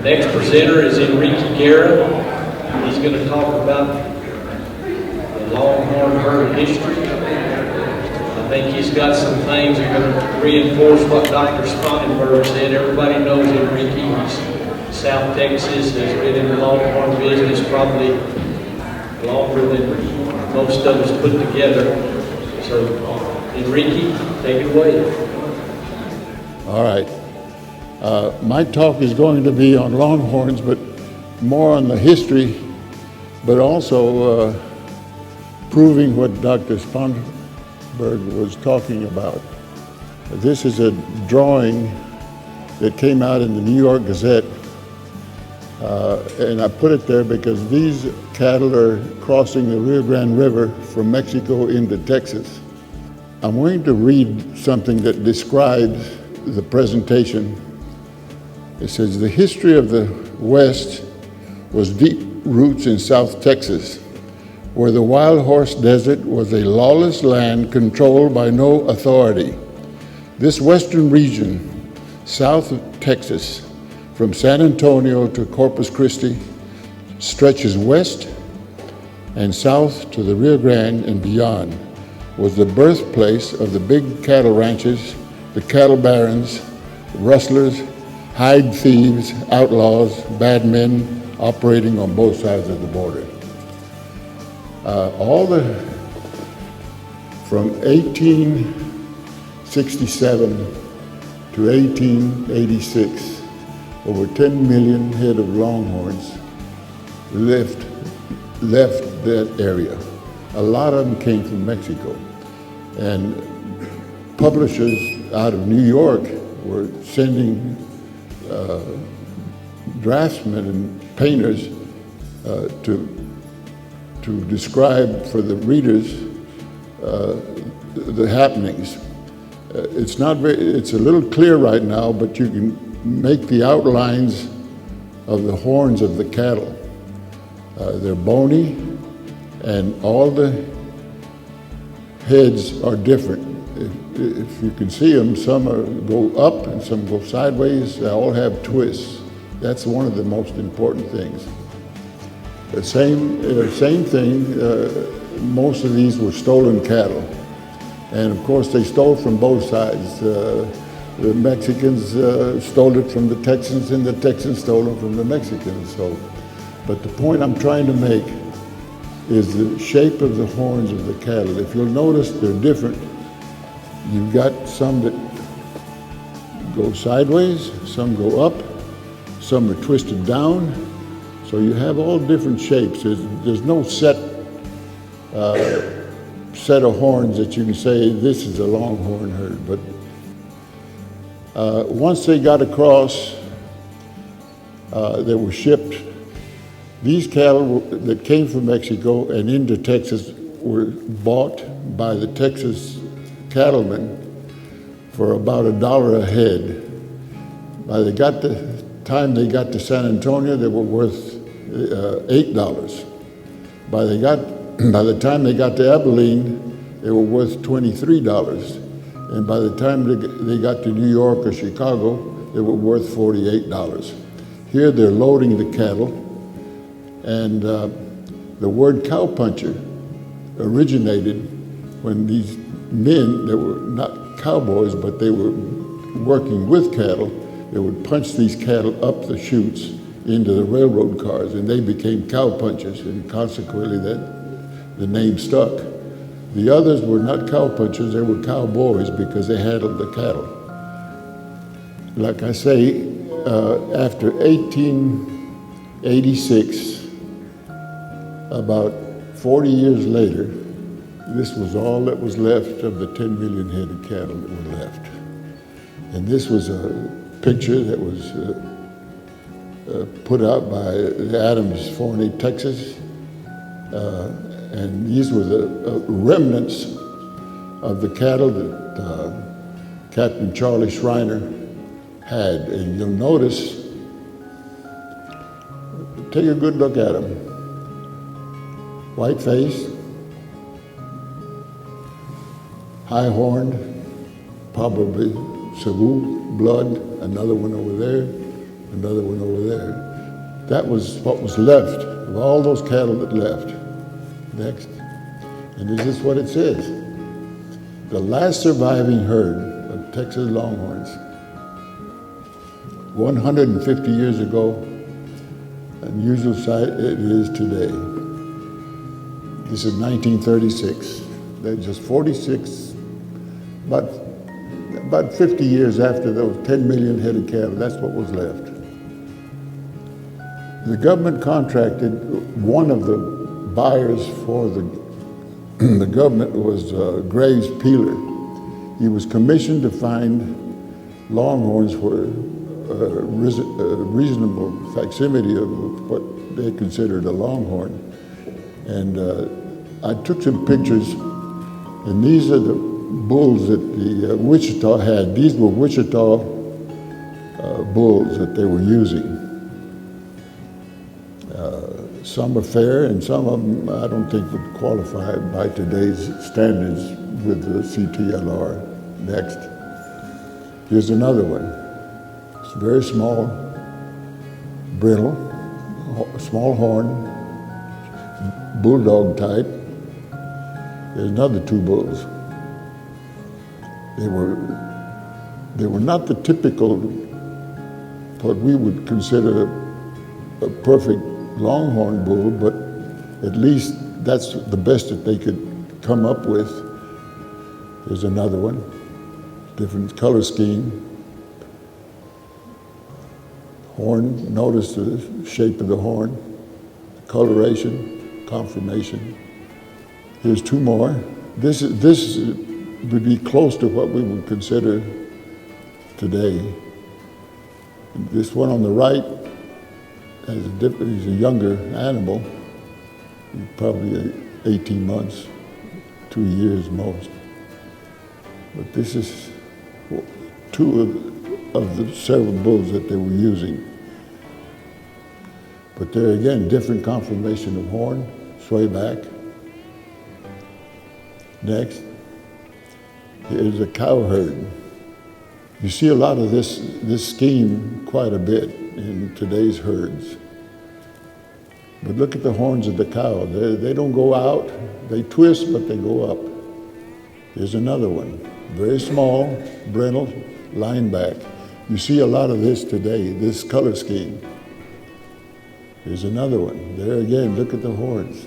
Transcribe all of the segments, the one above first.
Next presenter is Enrique Guerra. He's going to talk about the Longhorn herd history. I think he's got some things that are going to reinforce what Dr. Sponenberg said. Everybody knows Enrique. He's South Texas, has been in the Longhorn business probably longer than most of us put together. So, Enrique, take it away. All right. My talk is going to be on Longhorns, but more on the history, but also proving what Dr. Sponenberg was talking about. This is a drawing that came out in the New York Gazette, and I put it there because these cattle are crossing the Rio Grande River from Mexico into Texas. I'm going to read something that describes the presentation. It says, the history of the West was deep roots in South Texas, where the wild horse desert was a lawless land controlled by no authority. This western region, south of Texas, from San Antonio to Corpus Christi, stretches west and south to the Rio Grande and beyond, was the birthplace of the big cattle ranches, the cattle barons, rustlers, hide thieves, outlaws, bad men operating on both sides of the border. From 1867 to 1886, over 10 million head of Longhorns left that area. A lot of them came from Mexico. And publishers out of New York were sending draftsmen and painters to describe for the readers the happenings. It's a little clear right now, but you can make the outlines of the horns of the cattle. They're bony, and all the heads are different. If you can see them, some go up and some go sideways. They all have twists. That's one of the most important things. The same thing, most of these were stolen cattle. And of course, they stole from both sides. The Mexicans stole it from the Texans, and the Texans stole it from the Mexicans. But the point I'm trying to make is the shape of the horns of the cattle. If you'll notice, they're different. You've got some that go sideways, some go up, some are twisted down. So you have all different shapes. There's no set of horns that you can say this is a Longhorn herd. But once they got across, they were shipped. These cattle that came from Mexico and into Texas were bought by the Texas cattlemen for about $1 a head. By the time they got to San Antonio, they were worth $8. By the time they got to Abilene, they were worth $23. And by the time they got to New York or Chicago, they were worth $48. Here they're loading the cattle, and the word cowpuncher originated when these men that were not cowboys, but they were working with cattle, they would punch these cattle up the chutes into the railroad cars, and they became cowpunchers, and consequently the name stuck. The others were not cowpunchers, they were cowboys because they handled the cattle. Like I say, after 1886, about 40 years later, this was all that was left of the 10 million head of cattle that were left. And this was a picture that was put out by the Adams Forney, Texas. And these were the remnants of the cattle that Captain Charlie Schreiner had. And you'll notice, take a good look at them. White face, high horned, probably Sagu blood, another one over there. Another one over there. That was what was left of all those cattle that left. Next. And this is what it says. The last surviving herd of Texas Longhorns, 150 years ago, unusual sight it is today. This is 1936. That's just 46, about 50 years after those 10 million head of cattle, that's what was left. The government contracted, one of the buyers for the government was Graves Peeler. He was commissioned to find longhorns for a reasonable facsimile of what they considered a longhorn. And I took some pictures, and these are the bulls that the Wichita had. These were Wichita bulls that they were using. Some are fair, and some of them I don't think would qualify by today's standards with the CTLR. Next. Here's another one. It's very small, brittle, small horn, bulldog type. There's another two bulls. They were not the typical, what we would consider a perfect longhorn bull, but at least that's the best that they could come up with. Here's another one, different color scheme. Horn, notice the shape of the horn, coloration, conformation. Here's two more. This would be close to what we would consider today. This one on the right he's a younger animal, probably 18 months, 2 years most. But this is two of the several bulls that they were using. But there again, different conformation of horn, sway back. Next, here's a cow herd. You see a lot of this scheme quite a bit in today's herds. But look at the horns of the cow. They don't go out, they twist, but they go up. Here's another one, very small, brittle, line back. You see a lot of this today, this color scheme. Here's another one. There again, look at the horns.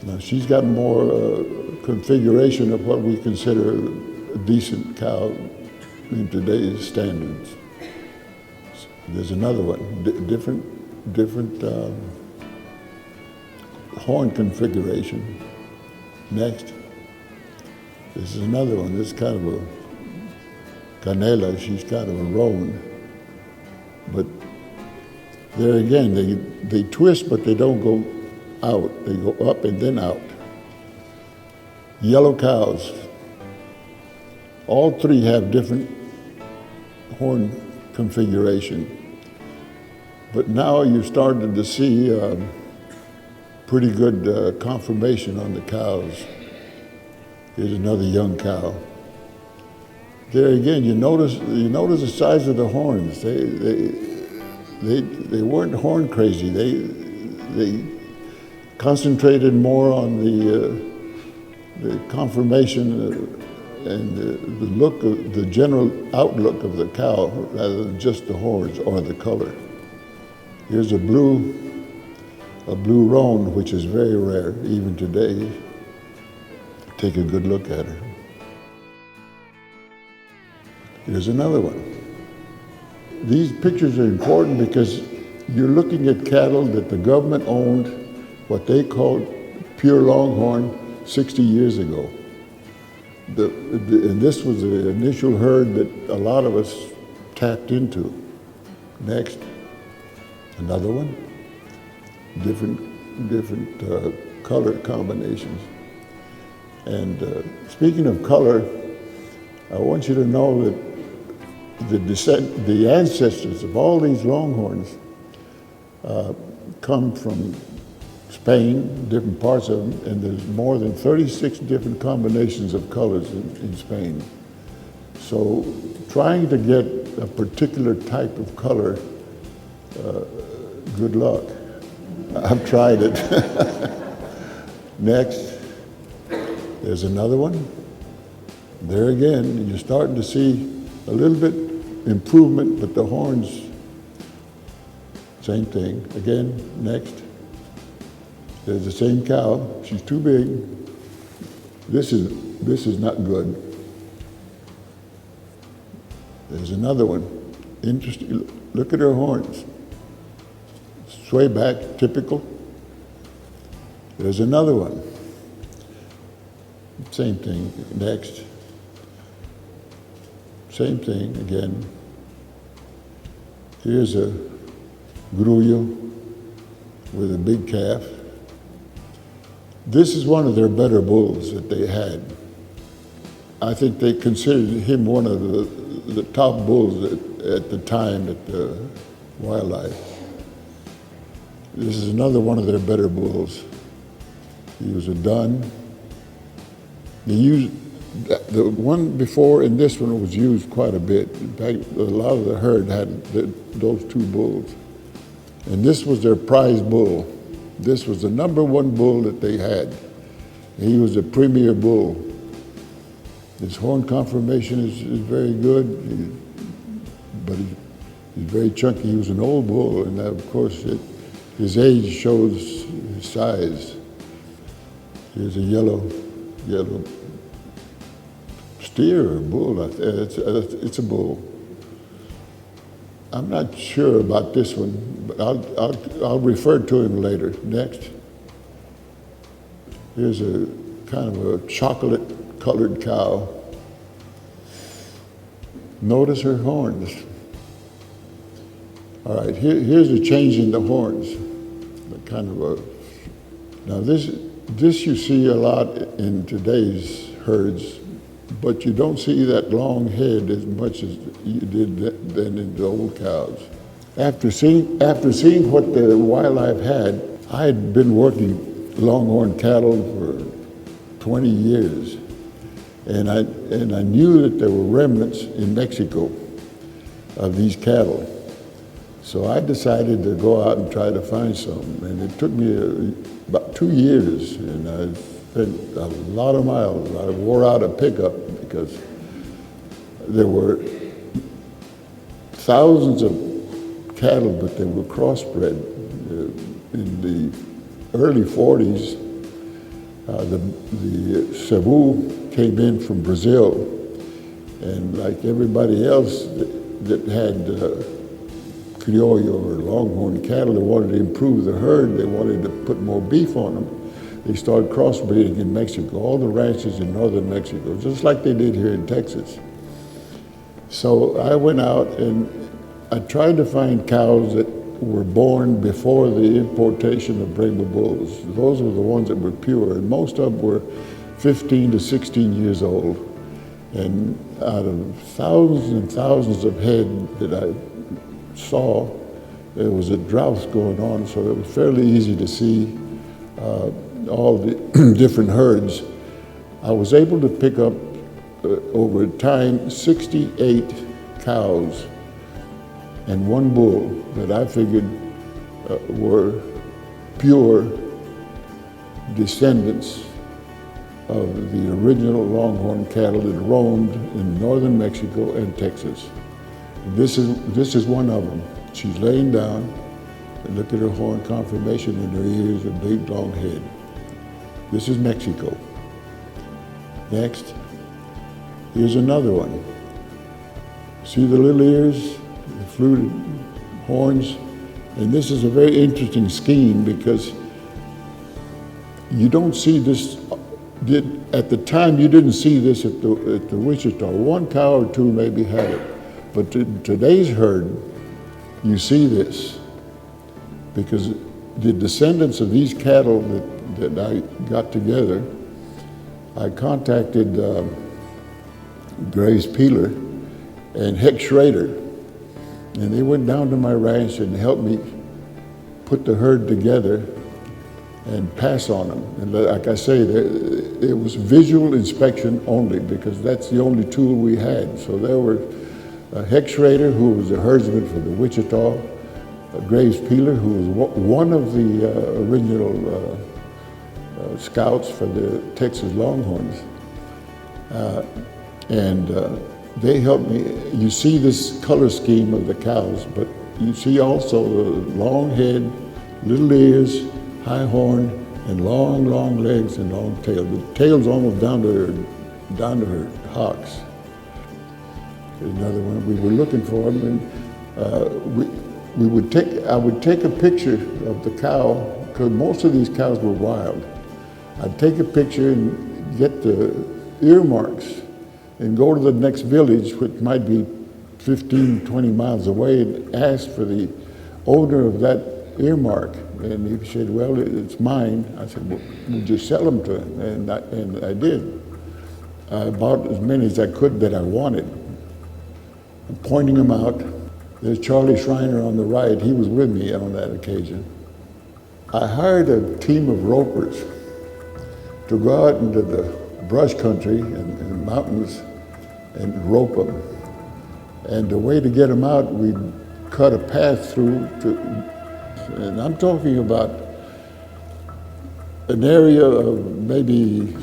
Now she's got more configuration of what we consider a decent cow in today's standards. There's another one, different horn configuration. Next, this is another one. This is kind of a canela. She's kind of a roan, but there again, they twist, but they don't go out. They go up and then out. Yellow cows. All three have different horn configuration. But now you're starting to see pretty good conformation on the cows. Here's another young cow. There again, you notice the size of the horns. They weren't horn crazy. They concentrated more on the conformation and the look of the general outlook of the cow rather than just the horns or the color. Here's a blue roan, which is very rare even today. Take a good look at her. Here's another one. These pictures are important because you're looking at cattle that the government owned, what they called pure longhorn 60 years ago. And this was the initial herd that a lot of us tapped into. Next, another one, different color combinations. And speaking of color, I want you to know that the ancestors of all these longhorns come from Spain, different parts of them, and there's more than 36 different combinations of colors in Spain. So trying to get a particular type of color, good luck. I've tried it. Next, there's another one. There again, you're starting to see a little bit improvement, but the horns, same thing. Again, next. There's the same cow. She's too big. This is not good. There's another one. Interesting. Look at her horns. Sway back, typical. There's another one. Same thing. Next. Same thing again. Here's a grullo with a big calf. This is one of their better bulls that they had. I think they considered him one of the top bulls at the time at the wildlife. This is another one of their better bulls. He was a dun. They used the one before and this one was used quite a bit. In fact, a lot of the herd had those two bulls. And this was their prize bull. This was the number one bull that they had. He was a premier bull. His horn conformation is very good, but he's very chunky. He was an old bull, and of course his age shows his size. Here's a yellow steer or bull. It's a bull. I'm not sure about this one, but I'll refer to him later. Next. Here's a kind of a chocolate-colored cow. Notice her horns. All right, here's a change in the horns. Now this you see a lot in today's herds, but you don't see that long head as much as you did then in the old cows. After seeing what the wildlife had, I had been working Longhorn cattle for 20 years, and I knew that there were remnants in Mexico of these cattle. So I decided to go out and try to find some, and it took me about 2 years, and I spent a lot of miles. I wore out a pickup because there were thousands of cattle, but they were crossbred. In the early 40s, the Cebu came in from Brazil, and like everybody else that had Criollo or Longhorn cattle, they wanted to improve the herd, they wanted to put more beef on them. They started crossbreeding in Mexico, all the ranches in northern Mexico, just like they did here in Texas. So I went out and I tried to find cows that were born before the importation of Brahma bulls. Those were the ones that were pure, and most of them were 15 to 16 years old. And out of thousands and thousands of head that I saw, there was a drought going on, so it was fairly easy to see all the different herds. I was able to pick up over time 68 cows and one bull that I figured were pure descendants of the original Longhorn cattle that roamed in northern Mexico and Texas. This is one of them. She's laying down, and look at her horn conformation and her ears, a big long head. This is Mexico. Next, here's another one. See the little ears, the fluted horns? And this is a very interesting scheme because you don't see this, at the time you didn't see this at the Wichita. One cow or two maybe had it. But today's herd, you see this because the descendants of these cattle that I got together, I contacted Grace Peeler and Heck Schrader, and they went down to my ranch and helped me put the herd together and pass on them. And like I say, it was visual inspection only because that's the only tool we had. So there were Hex Schrader, who was a herdsman for the Wichita, Graves Peeler, who was one of the original scouts for the Texas Longhorns. They helped me. You see this color scheme of the cows, but you see also the long head, little ears, high horn, and long, long legs and long tail. The tail's almost down to her hocks. Another one. We were looking for them, and I would take a picture of the cow, because most of these cows were wild. I'd take a picture and get the earmarks and go to the next village, which might be 15, 20 miles away, and ask for the owner of that earmark. And he said, well, it's mine. I said, well, we'll just sell them to him. And I did. I bought as many as I could that I wanted. I'm pointing them out. There's Charlie Schreiner on the right. He was with me on that occasion. I hired a team of ropers to go out into the brush country and mountains and rope them. And the way to get them out, we cut a path through and I'm talking about an area of maybe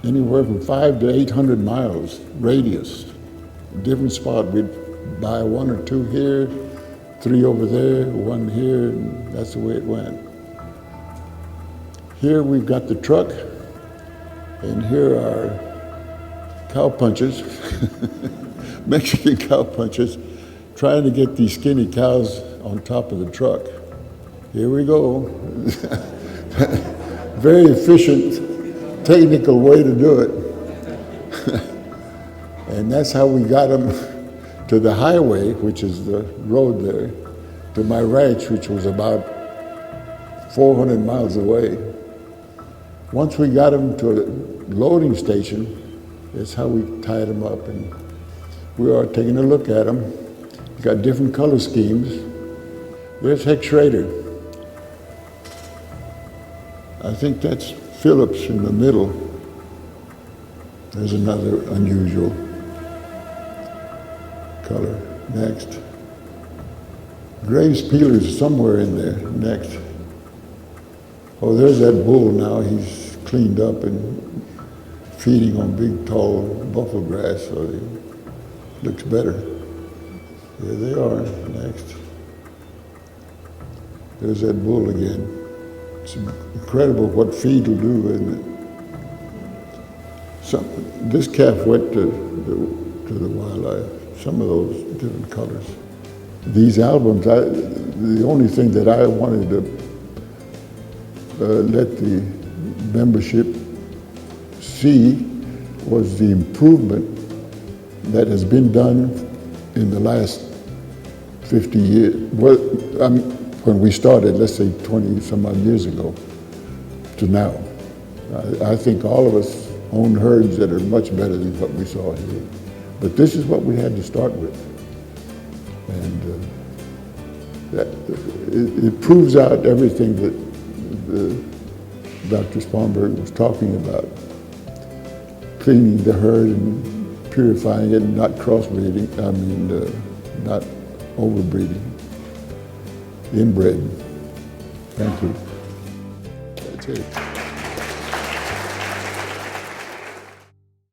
anywhere from 500 to 800 miles radius. Different spot, we'd buy 1 or 2 here, 3 over there, 1 here, and that's the way it went. Here we've got the truck, and here are cow punchers, Mexican cow punchers, trying to get these skinny cows on top of the truck. Here we go. Very efficient, technical way to do it. And that's how we got them to the highway, which is the road there, to my ranch, which was about 400 miles away. Once we got them to a loading station, that's how we tied them up. And we are taking a look at them. We got different color schemes. There's Hex Schrader. I think that's Phillips in the middle. There's another unusual color. Next. Graves Peeler's somewhere in there. Next. Oh, there's that bull now. He's cleaned up and feeding on big, tall buffalo grass, so he looks better. There they are. Next. There's that bull again. It's incredible what feed will do, isn't it? This calf went to the wildlife. Some of those different colors. These albums, the only thing that I wanted to let the membership see was the improvement that has been done in the last 50 years. Well, when we started, let's say 20 some odd years ago to now. I think all of us own herds that are much better than what we saw here. But this is what we had to start with. And it proves out everything that Dr. Sponberg was talking about. Cleaning the herd and purifying it and not crossbreeding, not overbreeding, inbreeding. Thank you. That's it.